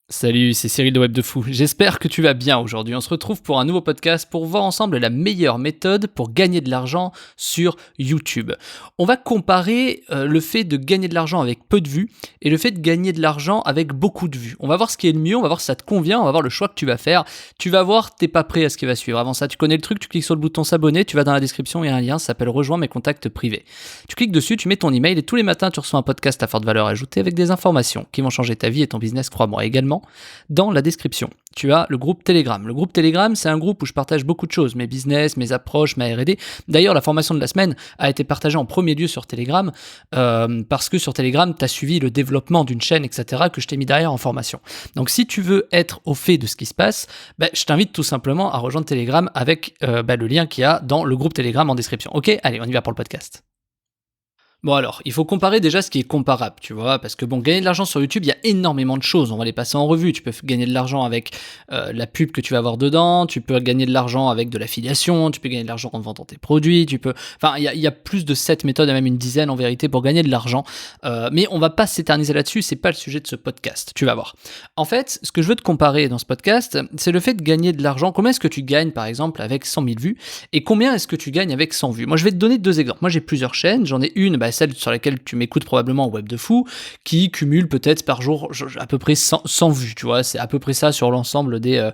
Salut, c'est Cyril de Web de Fou. J'espère que tu vas bien aujourd'hui. On se retrouve pour un nouveau podcast pour voir ensemble la meilleure méthode pour gagner de l'argent sur YouTube. On va comparer le fait de gagner de l'argent avec peu de vues et le fait de gagner de l'argent avec beaucoup de vues. On va voir ce qui est le mieux, on va voir si ça te convient, on va voir le choix que tu vas faire. Tu vas voir, t'es pas prêt à ce qui va suivre. Avant ça, tu connais le truc, tu cliques sur le bouton s'abonner, tu vas dans la description, il y a un lien, ça s'appelle Rejoins mes contacts privés. Tu cliques dessus, tu mets ton email et tous les matins tu reçois un podcast à forte valeur ajoutée avec des informations qui vont changer ta vie et ton business, crois-moi. Également, dans la description, tu as le groupe Telegram. Le groupe Telegram, c'est un groupe où je partage beaucoup de choses, mes business, mes approches, ma R&D. D'ailleurs, la formation de la semaine a été partagée en premier lieu sur Telegram, parce que sur Telegram, tu as suivi le développement d'une chaîne, etc., que je t'ai mis derrière en formation. Donc, si tu veux être au fait de ce qui se passe, je t'invite tout simplement à rejoindre Telegram avec le lien qu'il y a dans le groupe Telegram en description. Ok, allez, on y va pour le podcast. Bon alors, il faut comparer déjà ce qui est comparable, tu vois, parce que bon, gagner de l'argent sur YouTube, il y a énormément de choses, on va les passer en revue. Tu peux gagner de l'argent avec la pub que tu vas avoir dedans, tu peux gagner de l'argent avec de l'affiliation, tu peux gagner de l'argent en vendant tes produits, Enfin, il y a plus de 7 méthodes, même une dizaine en vérité, pour gagner de l'argent. Mais on va pas s'éterniser là-dessus, c'est pas le sujet de ce podcast, tu vas voir. En fait, ce que je veux te comparer dans ce podcast, c'est le fait de gagner de l'argent. Combien est-ce que tu gagnes, par exemple, avec 100 000 vues, et combien est-ce que tu gagnes avec 100 vues? Moi, je vais te donner deux exemples. Moi, j'ai plusieurs chaînes, j'en ai une, celle sur laquelle tu m'écoutes probablement, Web de Fou, qui cumule peut-être par jour à peu près 100 vues, tu vois, c'est à peu près ça sur l'ensemble de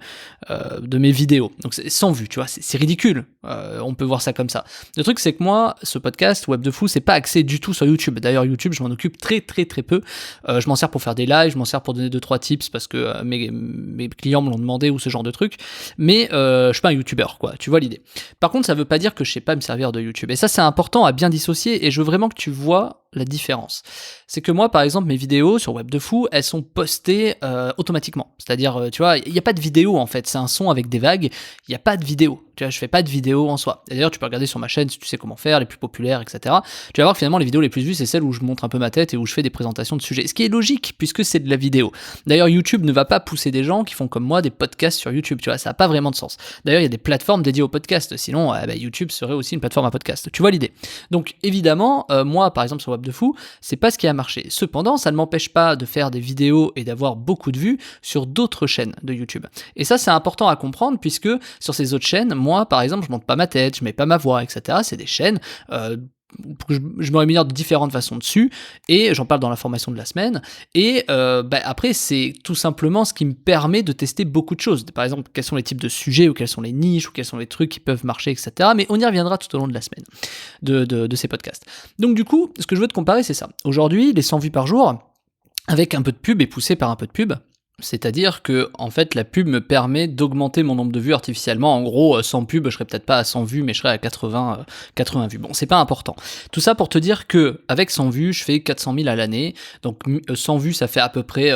mes vidéos. Donc c'est 100 vues, tu vois, c'est ridicule, on peut voir ça comme ça. Le truc, c'est que moi, ce podcast, Web de Fou, c'est pas axé du tout sur YouTube. D'ailleurs, YouTube, je m'en occupe très peu. Je m'en sers pour faire des lives, je m'en sers pour donner 2-3 tips parce que mes clients me l'ont demandé ou ce genre de trucs, mais je suis pas un YouTuber, quoi, tu vois l'idée. Par contre, ça veut pas dire que je sais pas me servir de YouTube. Et ça, c'est important à bien dissocier, et je veux vraiment que tu vois la différence. C'est que moi, par exemple, mes vidéos sur Web de Fou, elles sont postées automatiquement. C'est-à-dire, tu vois, il n'y a pas de vidéo en fait, c'est un son avec des vagues, il n'y a pas de vidéo. Tu vois, je fais pas de vidéo en soi. Et d'ailleurs, tu peux regarder sur ma chaîne si tu sais comment faire, les plus populaires, etc. Tu vas voir que finalement, les vidéos les plus vues, c'est celles où je montre un peu ma tête et où je fais des présentations de sujets. Ce qui est logique, puisque c'est de la vidéo. D'ailleurs, YouTube ne va pas pousser des gens qui font comme moi des podcasts sur YouTube. Tu vois, ça n'a pas vraiment de sens. D'ailleurs, il y a des plateformes dédiées aux podcasts. Sinon, YouTube serait aussi une plateforme à podcast. Tu vois l'idée. Donc, évidemment, moi, par exemple, sur Web de Fou, c'est pas ce qui a marché. Cependant, ça ne m'empêche pas de faire des vidéos et d'avoir beaucoup de vues sur d'autres chaînes de YouTube. Et ça, c'est important à comprendre, puisque sur ces autres chaînes, moi, par exemple, je monte pas ma tête, je mets pas ma voix, etc. C'est des chaînes je me rémunère de différentes façons dessus, et j'en parle dans la formation de la semaine, et après, c'est tout simplement ce qui me permet de tester beaucoup de choses. Par exemple, quels sont les types de sujets, ou quelles sont les niches, ou quels sont les trucs qui peuvent marcher, etc. Mais on y reviendra tout au long de la semaine, de ces podcasts. Donc du coup, ce que je veux te comparer, c'est ça. Aujourd'hui, les 100 vues par jour, avec un peu de pub et poussé par un peu de pub, c'est-à-dire que, en fait, la pub me permet d'augmenter mon nombre de vues artificiellement. En gros, sans pub, je serais peut-être pas à 100 vues, mais je serais à 80 vues. Bon, c'est pas important. Tout ça pour te dire que, avec 100 vues, je fais 400 000 à l'année. Donc, 100 vues, ça fait à peu près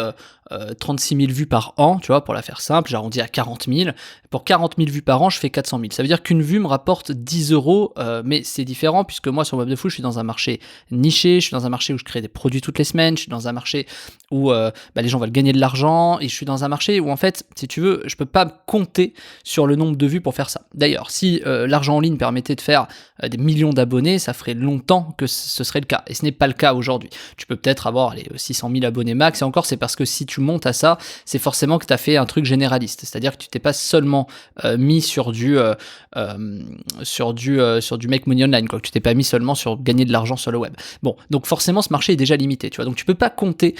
36 000 vues par an, tu vois, pour la faire simple. J'arrondis à 40 000. Pour 40 000 vues par an, je fais 400 000. Ça veut dire qu'une vue me rapporte 10 euros, mais c'est différent, puisque moi, sur Web de Fou, je suis dans un marché niché, je suis dans un marché où je crée des produits toutes les semaines, je suis dans un marché où les gens veulent gagner de l'argent, et je suis dans un marché où, en fait, si tu veux, je peux pas compter sur le nombre de vues pour faire ça. D'ailleurs, si l'argent en ligne permettait de faire des millions d'abonnés, ça ferait longtemps que ce serait le cas, et ce n'est pas le cas aujourd'hui. Tu peux peut-être avoir 600 000 abonnés max, et encore, c'est parce que si tu montes à ça, c'est forcément que tu as fait un truc généraliste, c'est-à-dire que tu t'es pas seulement mis sur du make money online, quoi, que tu t'es pas mis seulement sur gagner de l'argent sur le web. Bon, donc forcément, ce marché est déjà limité, tu vois, donc tu peux pas compter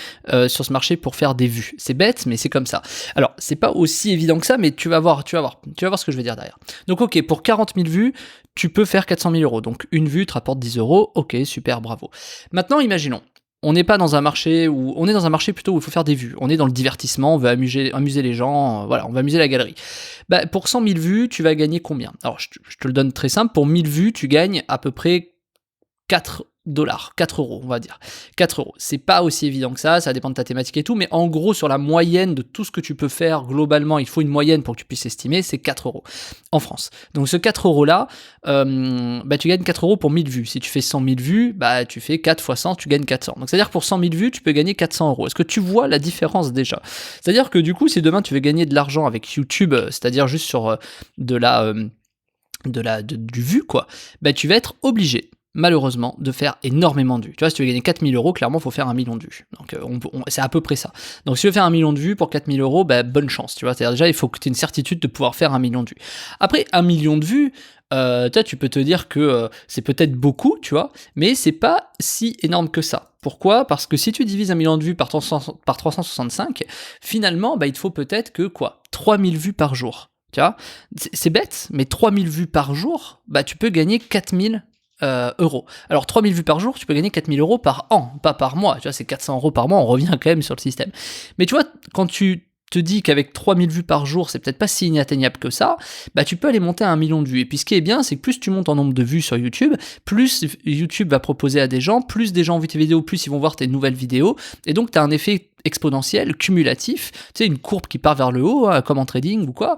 sur ce marché pour faire des vues. C'est bête, mais c'est comme ça. Alors, c'est pas aussi évident que ça, mais tu vas voir ce que je veux dire derrière. Donc, ok, pour 40 000 vues, tu peux faire 400 000 euros. Donc, une vue te rapporte 10 euros. Ok, super, bravo. Maintenant, imaginons. On n'est pas dans un marché on est dans un marché plutôt où il faut faire des vues. On est dans le divertissement, on veut amuser les gens, voilà, on va amuser la galerie. Pour 100 000 vues, tu vas gagner combien? Alors, je te le donne très simple. Pour 1000 vues, tu gagnes à peu près 4 dollars, 4 euros, on va dire. 4 euros. C'est pas aussi évident que ça dépend de ta thématique et tout, mais en gros, sur la moyenne de tout ce que tu peux faire globalement, il faut une moyenne pour que tu puisses estimer, c'est 4 euros en France. Donc ce 4 euros-là, tu gagnes 4 euros pour 1000 vues. Si tu fais 100 000 vues, tu fais 4 fois 100, tu gagnes 400. Donc c'est-à-dire que pour 100 000 vues, tu peux gagner 400 euros. Est-ce que tu vois la différence déjà? C'est-à-dire que du coup, si demain tu veux gagner de l'argent avec YouTube, c'est-à-dire juste sur du vu, quoi, tu vas être obligé malheureusement, de faire énormément de vues. Tu vois, si tu veux gagner 4000 euros, clairement, il faut faire 1 million de vues. Donc, c'est à peu près ça. Donc, si tu veux faire 1 million de vues pour 4000 euros, bah, bonne chance, tu vois. C'est-à-dire, déjà, il faut que tu aies une certitude de pouvoir faire 1 million de vues. Après, 1 million de vues, tu peux te dire que c'est peut-être beaucoup, tu vois, mais c'est pas si énorme que ça. Pourquoi ? Parce que si tu divises 1 million de vues par 365, finalement, bah, il te faut peut-être que, 3000 vues par jour. Tu vois, c'est bête, mais 3000 vues par jour, bah, tu peux gagner 4000 euros. Alors 3000 vues par jour, tu peux gagner 4000 euros par an, pas par mois. Tu vois, c'est 400 euros par mois, on revient quand même sur le système. Mais tu vois, quand tu te dis qu'avec 3000 vues par jour, c'est peut-être pas si inatteignable que ça, bah tu peux aller monter à 1 million de vues. Et puis ce qui est bien, c'est que plus tu montes en nombre de vues sur YouTube, plus YouTube va proposer à des gens, plus des gens ont vu tes vidéos, plus ils vont voir tes nouvelles vidéos, et donc tu as un effet exponentiel, cumulatif, tu sais, une courbe qui part vers le haut, hein, comme en trading ou quoi,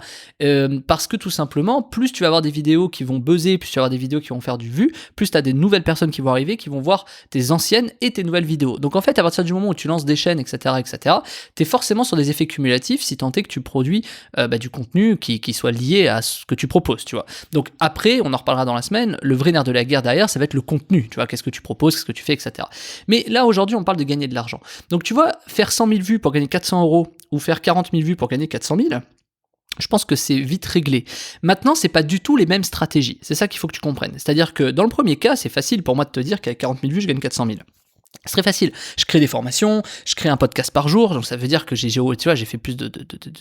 parce que tout simplement, plus tu vas avoir des vidéos qui vont buzzer, plus tu vas avoir des vidéos qui vont faire du vu, plus tu as des nouvelles personnes qui vont arriver, qui vont voir tes anciennes et tes nouvelles vidéos. Donc en fait, à partir du moment où tu lances des chaînes, etc., tu es forcément sur des effets cumulatifs si tant est que tu produis du contenu qui soit lié à ce que tu proposes, tu vois. Donc après, on en reparlera dans la semaine, le vrai nerf de la guerre derrière, ça va être le contenu, tu vois, qu'est-ce que tu proposes, qu'est-ce que tu fais, etc. Mais là, aujourd'hui, on parle de gagner de l'argent. Donc tu vois, faire 100 000 vues pour gagner 400 euros ou faire 40 000 vues pour gagner 400 000, je pense que c'est vite réglé. Maintenant, c'est pas du tout les mêmes stratégies. C'est ça qu'il faut que tu comprennes. C'est-à-dire que dans le premier cas, c'est facile pour moi de te dire qu'avec 40 000 vues, je gagne 400 000. C'est très facile. Je crée des formations, je crée un podcast par jour, donc ça veut dire que j'ai fait plus de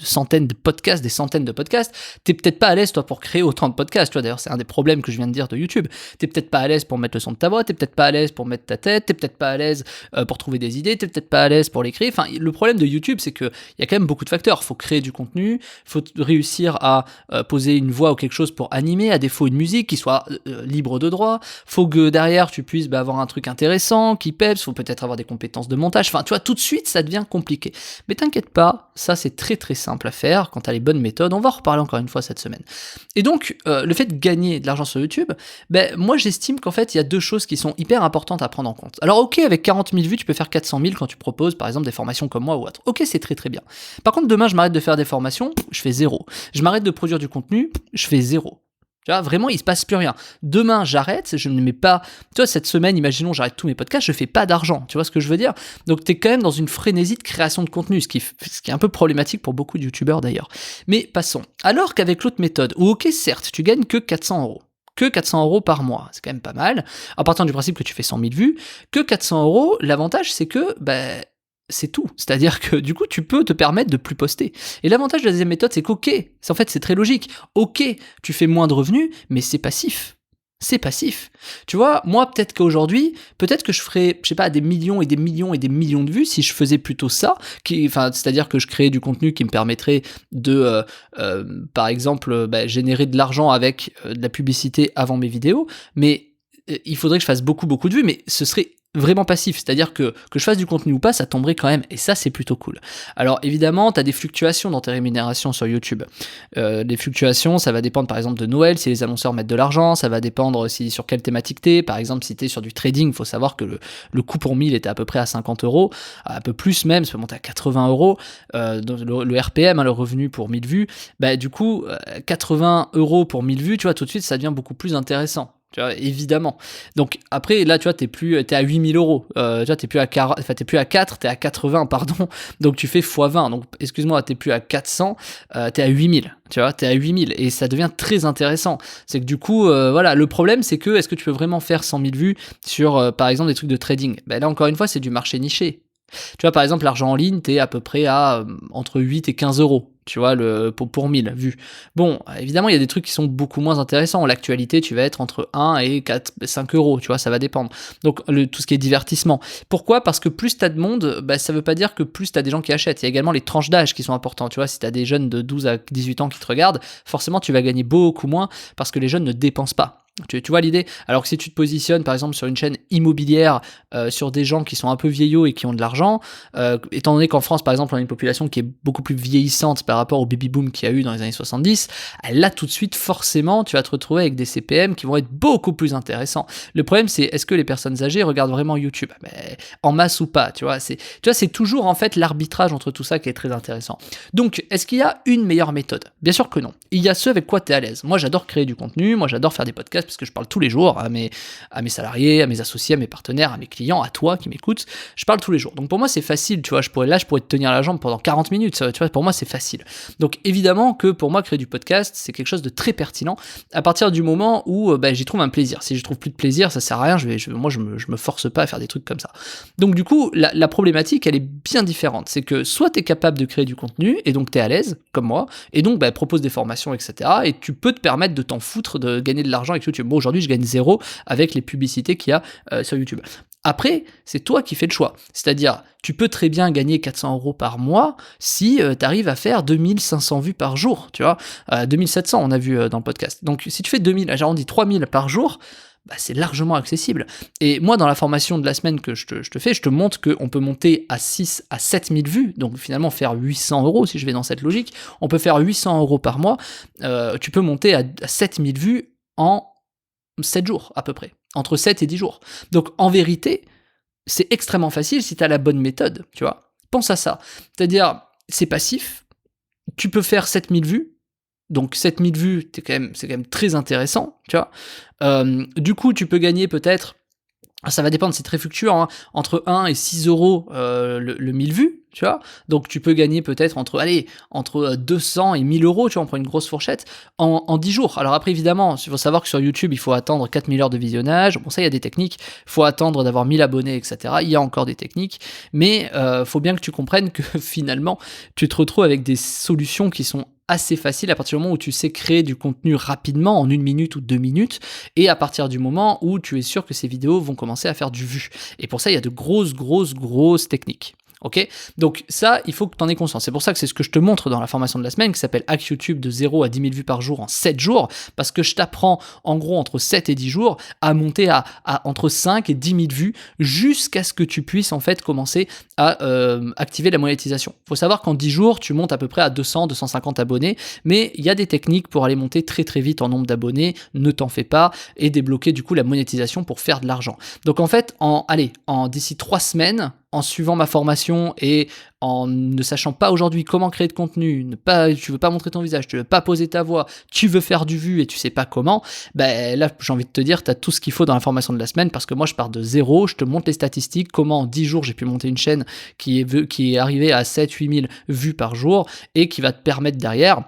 centaines de podcasts, des centaines de podcasts. T'es peut-être pas à l'aise, toi, pour créer autant de podcasts, tu vois, d'ailleurs, c'est un des problèmes que je viens de dire de YouTube. T'es peut-être pas à l'aise pour mettre le son de ta voix, t'es peut-être pas à l'aise pour mettre ta tête, t'es peut-être pas à l'aise pour trouver des idées, t'es peut-être pas à l'aise pour les créer. Enfin, le problème de YouTube, c'est qu'il y a quand même beaucoup de facteurs. Faut créer du contenu, faut réussir à poser une voix ou quelque chose pour animer, à défaut une musique qui soit libre de droit. Faut que derrière, tu puisses avoir un truc intéressant, qui peps, faut peut-être avoir des compétences de montage, enfin tu vois, tout de suite ça devient compliqué. Mais t'inquiète pas, ça c'est très très simple à faire quand t'as les bonnes méthodes, on va en reparler encore une fois cette semaine. Et donc, le fait de gagner de l'argent sur YouTube, moi j'estime qu'en fait il y a deux choses qui sont hyper importantes à prendre en compte. Alors ok, avec 40 000 vues, tu peux faire 400 000 quand tu proposes par exemple des formations comme moi ou autre. Ok, c'est très très bien. Par contre, demain je m'arrête de faire des formations, je fais 0. Je m'arrête de produire du contenu, je fais 0. Tu vois, vraiment, il se passe plus rien. Demain, j'arrête, je ne mets pas... Tu vois, cette semaine, imaginons, j'arrête tous mes podcasts, je fais pas d'argent. Tu vois ce que je veux dire ? Donc, t'es quand même dans une frénésie de création de contenu, ce qui est un peu problématique pour beaucoup de youtubeurs d'ailleurs. Mais passons. Alors qu'avec l'autre méthode, où ok, certes, tu gagnes que 400 euros. Que 400 euros par mois, c'est quand même pas mal. En partant du principe que tu fais 100 000 vues, que 400 euros, l'avantage, c'est que... c'est tout. C'est-à-dire que du coup, tu peux te permettre de plus poster. Et l'avantage de la deuxième méthode, c'est qu'ok, en fait, c'est très logique. Ok, tu fais moins de revenus, mais c'est passif. C'est passif. Tu vois, moi, peut-être qu'aujourd'hui, peut-être que je ferais, je sais pas, des millions et des millions et des millions de vues si je faisais plutôt ça, c'est-à-dire que je créais du contenu qui me permettrait de, par exemple, générer de l'argent avec de la publicité avant mes vidéos, mais il faudrait que je fasse beaucoup de vues, mais ce serait vraiment passif, c'est-à-dire que je fasse du contenu ou pas, ça tomberait quand même, et ça c'est plutôt cool. Alors évidemment, tu as des fluctuations dans tes rémunérations sur YouTube. Les fluctuations, ça va dépendre par exemple de Noël, si les annonceurs mettent de l'argent, ça va dépendre aussi sur quelle thématique t'es. Par exemple, si t'es sur du trading, il faut savoir que le coût pour 1000 était à peu près à 50 euros, un peu plus même, ça peut monter à 80 euros. Le RPM, le revenu pour 1000 vues, du coup, 80 euros pour 1000 vues, tu vois, tout de suite, ça devient beaucoup plus intéressant. Tu vois, évidemment. Donc après, là, tu vois, t'es à 8000 euros. Tu vois, t'es plus à 4, t'es à 80, pardon. Donc tu fais x20. Donc, excuse-moi, t'es plus à 400, t'es à 8000. Tu vois, t'es à 8000. Et ça devient très intéressant. C'est que du coup, voilà, le problème, c'est que, est-ce que tu peux vraiment faire 100 000 vues sur, par exemple, des trucs de trading ? Là, encore une fois, c'est du marché niché. Tu vois, par exemple, l'argent en ligne, t'es à peu près à entre 8 et 15 euros. Tu vois, pour 1000 vues. Bon, évidemment, il y a des trucs qui sont beaucoup moins intéressants. L'actualité, tu vas être entre 1 et 4, 5 euros, tu vois, ça va dépendre. Donc, tout ce qui est divertissement. Pourquoi ? Parce que plus t'as de monde, ça veut pas dire que plus t'as des gens qui achètent. Il y a également les tranches d'âge qui sont importantes. Tu vois, si t'as des jeunes de 12 à 18 ans qui te regardent, forcément, tu vas gagner beaucoup moins parce que les jeunes ne dépensent pas. Tu vois l'idée ? Alors que si tu te positionnes par exemple sur une chaîne immobilière, sur des gens qui sont un peu vieillots et qui ont de l'argent, étant donné qu'en France par exemple on a une population qui est beaucoup plus vieillissante par rapport au baby boom qu'il y a eu dans les années 70, là tout de suite forcément tu vas te retrouver avec des CPM qui vont être beaucoup plus intéressants. Le problème c'est, est-ce que les personnes âgées regardent vraiment YouTube ? En masse ou pas, tu vois, c'est toujours en fait l'arbitrage entre tout ça qui est très intéressant. Donc est-ce qu'il y a une meilleure méthode ? Bien sûr que non. Il y a ce avec quoi tu es à l'aise. Moi j'adore créer du contenu, moi j'adore faire des podcasts, parce que je parle tous les jours à mes salariés, à mes associés, à mes partenaires, à mes clients, à toi qui m'écoutes. Je parle tous les jours. Donc pour moi, c'est facile, tu vois. Je pourrais te tenir la jambe pendant 40 minutes, tu vois. Pour moi, c'est facile. Donc évidemment que pour moi, créer du podcast, c'est quelque chose de très pertinent à partir du moment où j'y trouve un plaisir. Si je trouve plus de plaisir, ça sert à rien. Moi, je me force pas à faire des trucs comme ça. Donc du coup, la problématique, elle est bien différente. C'est que soit tu es capable de créer du contenu et donc tu es à l'aise, comme moi, et donc propose des formations, etc. Et tu peux te permettre de t'en foutre de gagner de l'argent avec YouTube. Bon, aujourd'hui, je gagne 0 avec les publicités qu'il y a sur YouTube. Après, c'est toi qui fais le choix. C'est-à-dire, tu peux très bien gagner 400 € par mois si tu arrives à faire 2500 vues par jour, tu vois. 2700, on a vu dans le podcast. Donc, si tu fais 2000, j'arrondis 3000 par jour, c'est largement accessible. Et moi, dans la formation de la semaine que je te fais, je te montre qu'on peut monter à 6 à 7000 vues, donc finalement faire 800 € si je vais dans cette logique. On peut faire 800 € par mois, tu peux monter à 7000 vues en 7 jours à peu près, entre 7 et 10 jours. Donc en vérité, c'est extrêmement facile si tu as la bonne méthode, tu vois. Pense à ça. C'est-à-dire, c'est passif, tu peux faire 7000 vues, donc 7000 vues, c'est quand même très intéressant, tu vois. Du coup, tu peux gagner peut-être, ça va dépendre, c'est très fluctuant, hein, entre 1 et 6 € le 1000 vues, tu vois. Donc tu peux gagner peut-être entre 200 et 1000 €, tu vois, on prend une grosse fourchette, en 10 jours. Alors après, évidemment, il faut savoir que sur YouTube, il faut attendre 4000 heures de visionnage. Bon, ça, il y a des techniques. Il faut attendre d'avoir 1000 abonnés, etc. Il y a encore des techniques. Mais faut bien que tu comprennes que finalement, tu te retrouves avec des solutions qui sont assez facile à partir du moment où tu sais créer du contenu rapidement, en 1 minute ou 2 minutes, et à partir du moment où tu es sûr que ces vidéos vont commencer à faire du vu. Et pour ça, il y a de grosses techniques. Ok, donc ça, il faut que tu en aies conscience. C'est pour ça que c'est ce que je te montre dans la formation de la semaine qui s'appelle Hack YouTube de 0 à 10 000 vues par jour en 7 jours, parce que je t'apprends en gros entre 7 et 10 jours à monter à entre 5 et 10 000 vues jusqu'à ce que tu puisses en fait commencer à activer la monétisation. Il faut savoir qu'en 10 jours, tu montes à peu près à 200-250 abonnés, mais il y a des techniques pour aller monter très vite en nombre d'abonnés, ne t'en fais pas, et débloquer du coup la monétisation pour faire de l'argent. Donc en fait, d'ici 3 semaines, en suivant ma formation et en ne sachant pas aujourd'hui comment créer de contenu, tu veux pas montrer ton visage, tu veux pas poser ta voix, tu veux faire du vu et tu sais pas comment, là j'ai envie de te dire, tu as tout ce qu'il faut dans la formation de la semaine, parce que moi je pars de 0, je te montre les statistiques, comment en 10 jours j'ai pu monter une chaîne qui est arrivée à 7-8 000 vues par jour et qui va te permettre derrière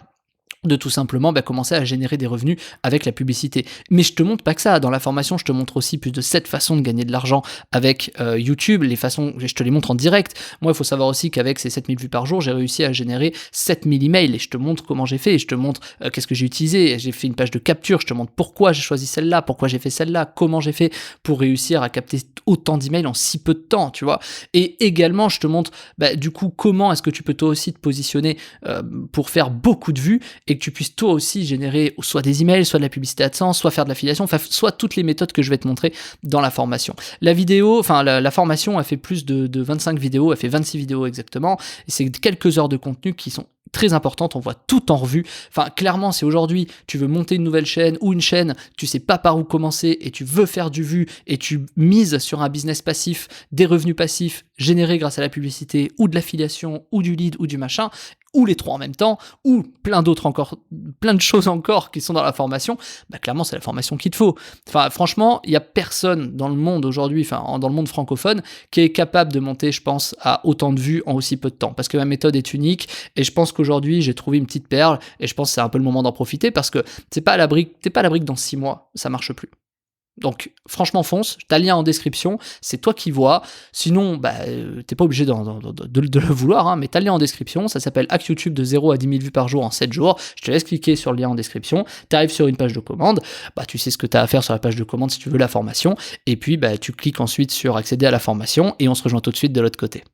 de tout simplement commencer à générer des revenus avec la publicité. Mais je te montre pas que ça, dans la formation je te montre aussi plus de 7 façons de gagner de l'argent avec YouTube, je te les montre en direct. Moi il faut savoir aussi qu'avec ces 7000 vues par jour, j'ai réussi à générer 7000 emails et je te montre comment j'ai fait, et je te montre qu'est-ce que j'ai utilisé, j'ai fait une page de capture, je te montre pourquoi j'ai choisi celle-là, pourquoi j'ai fait celle-là, comment j'ai fait pour réussir à capter autant d'emails en si peu de temps, tu vois. Et également je te montre du coup comment est-ce que tu peux toi aussi te positionner pour faire beaucoup de vues et que tu puisses toi aussi générer soit des emails, soit de la publicité AdSense, soit faire de l'affiliation, soit toutes les méthodes que je vais te montrer dans la formation. La formation, elle fait plus de 25 vidéos, elle fait 26 vidéos exactement, et c'est quelques heures de contenu qui sont très importante, on voit tout en revue. Enfin, clairement, si aujourd'hui tu veux monter une nouvelle chaîne ou une chaîne, tu sais pas par où commencer et tu veux faire du vu et tu mises sur un business passif, des revenus passifs générés grâce à la publicité ou de l'affiliation ou du lead ou du machin, ou les trois en même temps, ou plein de choses encore qui sont dans la formation, clairement c'est la formation qu'il te faut. Enfin, franchement, il y a personne dans le monde aujourd'hui, dans le monde francophone, qui est capable de monter, je pense, à autant de vues en aussi peu de temps, parce que ma méthode est unique, et je pense qu'aujourd'hui j'ai trouvé une petite perle, et je pense que c'est un peu le moment d'en profiter, parce que t'es pas à l'abri que dans 6 mois, ça marche plus. Donc franchement fonce, t'as le lien en description, c'est toi qui vois, sinon t'es pas obligé de le vouloir, mais t'as le lien en description, ça s'appelle Hack YouTube de 0 à 10 000 vues par jour en 7 jours, je te laisse cliquer sur le lien en description, t'arrives sur une page de commande, tu sais ce que t'as à faire sur la page de commande si tu veux la formation, et puis tu cliques ensuite sur accéder à la formation, et on se rejoint tout de suite de l'autre côté.